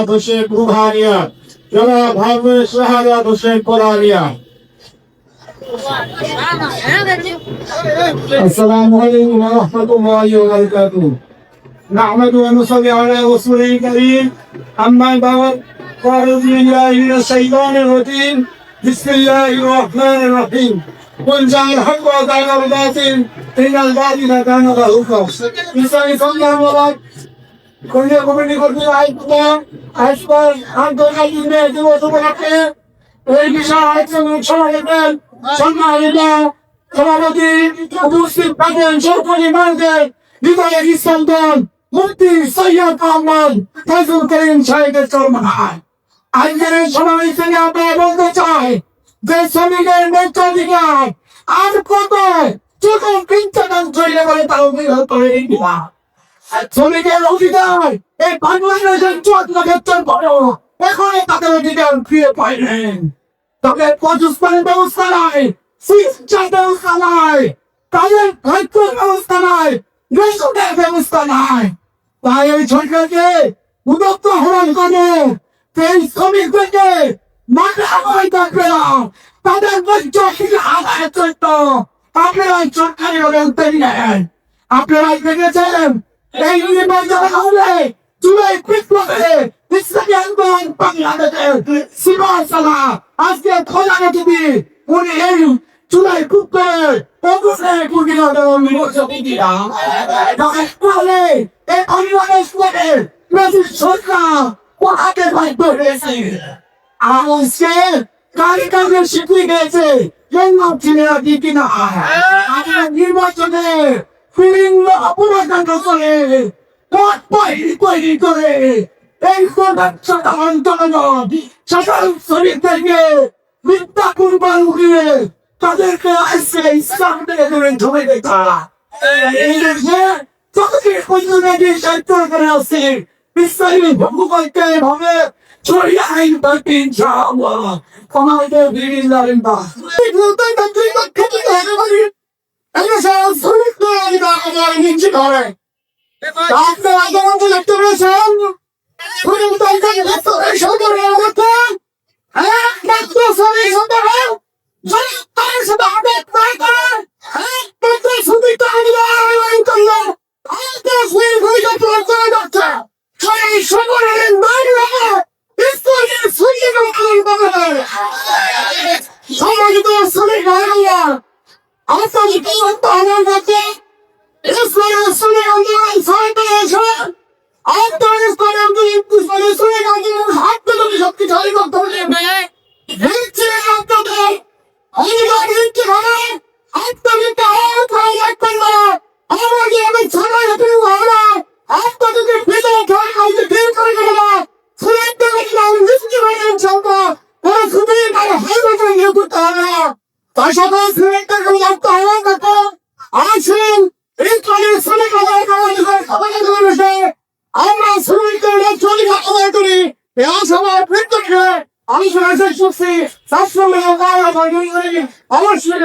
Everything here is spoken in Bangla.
হোসেন রুহানিয়া, জনাব হাফেজ শাহাদাত হোসেন কোরআনিয়া। আসসালামু আলাইকুম ওয়া রাহমাতুল্লাহি ওয়া বারাকাতুহু। نحمد ونصلي على رسوله الكريم. أما بعد فأعوذ بالله من الشيطان الرجيم. بسم الله الرحمن الرحيم. قل جاء الحق وزهق الباطل إن الباطل كان زهوقا. إنساني صلى الله عليه وسلم কর্মী কমিটি কর্মী আইনটা আজকাল আন্তর্জাতিক মেয়ে দিবস উপলক্ষে এই বিষয়ে আলোচনা সভাপতি সম্মানিত সভাপতি উপস্থিত থাকেন সরকারি মানুষের বিধায়ক ইসলাম দল মুফতি সৈয়দ আহমদ ফজল করিম সাহেবের চরমায় আজকের এই সমাবেশ থেকে আমরা বলতে চাই যে শ্রমিকের নেতৃত্বাধিকার আর কত ছোট পিঞ্চাদান চলে বলে তাও বিরত হয়ে গেলা শ্রমিকের অধিকার এই বাংলাদেশের 14 ক্ষেত্রের পরেও এখনো তাদের অধিকার ফিরে পাইলেন। তবে পদস্থানের ব্যবস্থা নাই, শিক্ষার ব্যবস্থা নাই, তাদের খাদ্যের ব্যবস্থা নাই, রেশনের ব্যবস্থা নাই। তাই এই সরকারকে উদ্যত হওয়ার করে এই শ্রমিকদেরকে মাথায় থাকবে না, তাদের ন্যায্য আদায়ের জন্য আপনারা সরকারি উদ্যোগ নেন। আপনারা দেখেছেন এই নির্বাচন হলে জুলাই বিপ্লবে ইসলামী আন্দোলন বাংলাদেশের সীমাশালা আজকে খোলা নদী উনি এই জুলাই বিপ্লবের অগ্রসরে কুড়িয়ে দিদিরা তাহলে এই বাংলাদেশ করে মেজির সরকার ও হাতে বাইর করেছে আজকে কারি কাজে শিখে গেছে ছিলেন দিদি না নির্বাচনে বিভিন্ন অপরাধ করে পথ তৈরি করে এই আন্দোলন সাধারণ শ্রমিকদেরকে মিথ্যা কুরবান উঠিয়ে তাদেরকে আজকে ইসলাম থেকে দূরে ঢুকে দেখা এই দেশে যতদিন পর্যন্ত সাহিত্য করে আসছে ইসলামী ভঙ্গ করতে হবে ছড়িয়ে আইন পাল্টে ইনশাআল্লাহ কমাইতে বিভিন্ন আমি শুনেছি শুনছি অবশ্যই